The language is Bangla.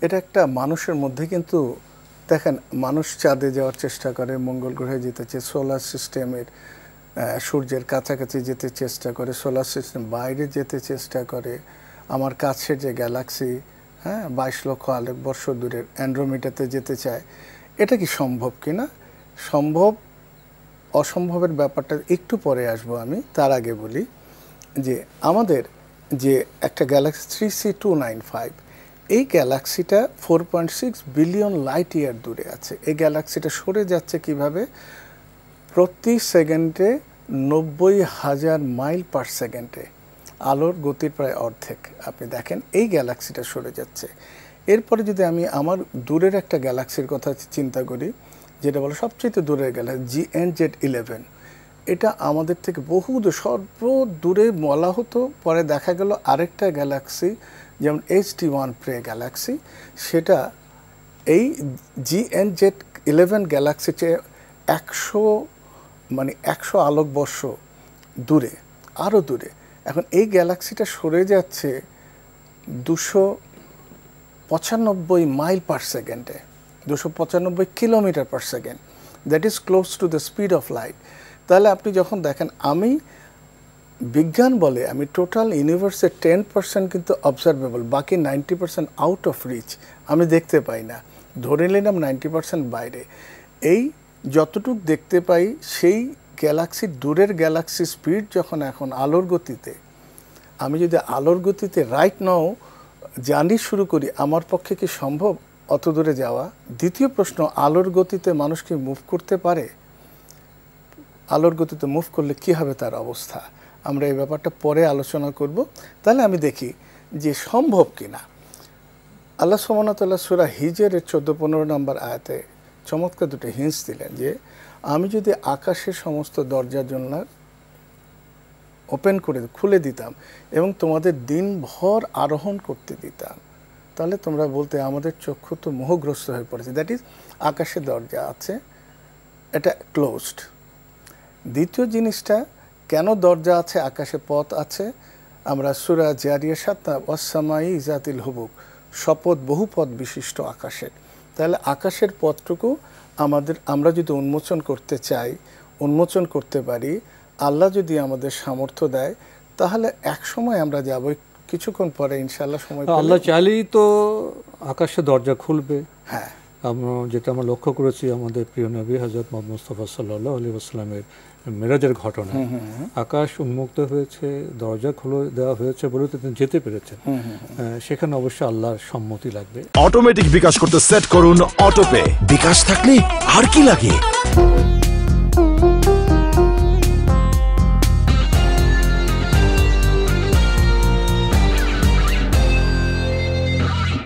এটা একটা মানুষের মধ্যে কিন্তু দেখেন, মানুষ চাঁদে যাওয়ার চেষ্টা করে, মঙ্গল গ্রহে যেতে চায়, সোলার সিস্টেমের সূর্যের কাছাকাছি যেতে চেষ্টা করে, সোলার সিস্টেম বাইরে যেতে চেষ্টা করে, আমার কাছের যে গ্যালাক্সি 22 লক্ষ আলোকবর্ষ দূরের অ্যান্ড্রোমিডাতে যেতে চায়। এটা কি সম্ভব কিনা? সম্ভব অসম্ভবের ব্যাপারটা একটু পরে আসবো আমি। তার আগে বলি যে আমাদের যে একটা গ্যালাক্সি 3C295, এই গ্যালাক্সিটা 4.6 বিলিয়ন লাইট ইয়ার দূরে আছে। এই গ্যালাক্সিটা সরে যাচ্ছে কিভাবে? প্রতি সেকেন্ডে 90,000 মাইল পার সেকেন্ডে, আলোর গতির প্রায় অর্ধেক। আপনি দেখেন এই গ্যালাক্সিটা সরে যাচ্ছে। এরপরে যদি আমি আমার দূরের একটা গ্যালাক্সির কথা চিন্তা করি, যেটা বলে সবচেয়ে দূরের গ্যালাক্সি GN-Z11, এটা আমাদের থেকে বহু সর্বদূরে বলা হতো, পরে দেখা গেল আরেকটা গ্যালাক্সি যেমন HD1 প্রে গ্যালাক্সি, সেটা এই GN-Z11 গ্যালাক্সির চেয়ে 100 আলোকবর্ষ দূরে, আরও দূরে। এখন এই গ্যালাক্সিটা সরে যাচ্ছে 295 মাইল পার সেকেন্ডে, 295 kilometre per second. That is close to the speed of light. তাহলে আপনি যখন দেখেন, বিজ্ঞান বলে আমি টোটাল ইউনিভার্সের 10% কিন্তু অবজারভেবল, বাকি 90% আউট অফ রিচ, আমি দেখতে পাই না। ধরে নিলাম 90% বাইরে। এই যতটুক দেখতে পাই সেই গ্যালাক্সির, দূরের গ্যালাক্সি স্পিড যখন এখন আলোর গতিতে, আমি যদি আলোর গতিতে রাইট নাও জার্নি শুরু করি, আমার পক্ষে কি সম্ভব অত দূরে যাওয়া? দ্বিতীয় প্রশ্ন, আলোর গতিতে মানুষ কি মুভ করতে পারে? আলোর গতিতে মুভ করলে কি হবে তার অবস্থা? আমরা এই ব্যাপারটা পরে আলোচনা করব। তাহলে আমি দেখি যে সম্ভব কিনা। আল্লাহ সুবহানাহু ওয়া তাআলা সূরা হিজরের 14-15 নম্বর আয়াতে চমৎকার দুটো হিন্টস দিলেন যে আমি যদি আকাশের সমস্ত দরজা জানলা ওপেন করে খুলে দিতাম এবং তোমাদের দিনভর আরোহণ করতে দিতাম, তাহলে তোমরা বলতে আমাদের চক্ষু তো মোহগ্রস্ত হয়ে পড়েছে। দ্যাট ইজ আকাশের দরজা আছে, এটা ক্লোজড। দ্বিতীয় জিনিসটা, কেন দরজা আছে, আকাশে পথ আছে? আমরা সূরা জারিয়া 7 ওয়াস-সামাই যাতিল হুবুক, শপথ বহু পথ বিশিষ্ট আকাশের। তাহলে আকাশের পথটুকু আমরা যদি উন্মোচন করতে চাই, উন্মোচন করতে পারি, আল্লাহ যদি আমাদের সামর্থ্য দেয়, তাহলে এক সময় আমরা যাব। কিছুক্ষণ পরে ইনশাআল্লাহ সময় আল্লাহ চাইলেই তো আকাশের দরজা খুলবে। হ্যাঁ, যেটা আমরা লক্ষ্য করেছি আমাদের প্রিয় নবী হযরত মুহাম্মদ মুস্তাফা সাল্লাল্লাহু আলাইহি ওয়াসাল্লামের মেরাজের ঘটনা, আকাশ উন্মুক্ত হয়েছে, দরজা খুলে দেওয়া হয়েছে বলে তিনি যেতে পেরেছেন। সেখানে অবশ্যই আল্লাহর সম্মতি লাগবে। অটোমেটিক বিকাশ করতে সেট করুন অটোপে। বিকাশ থাকলে আর কি লাগে?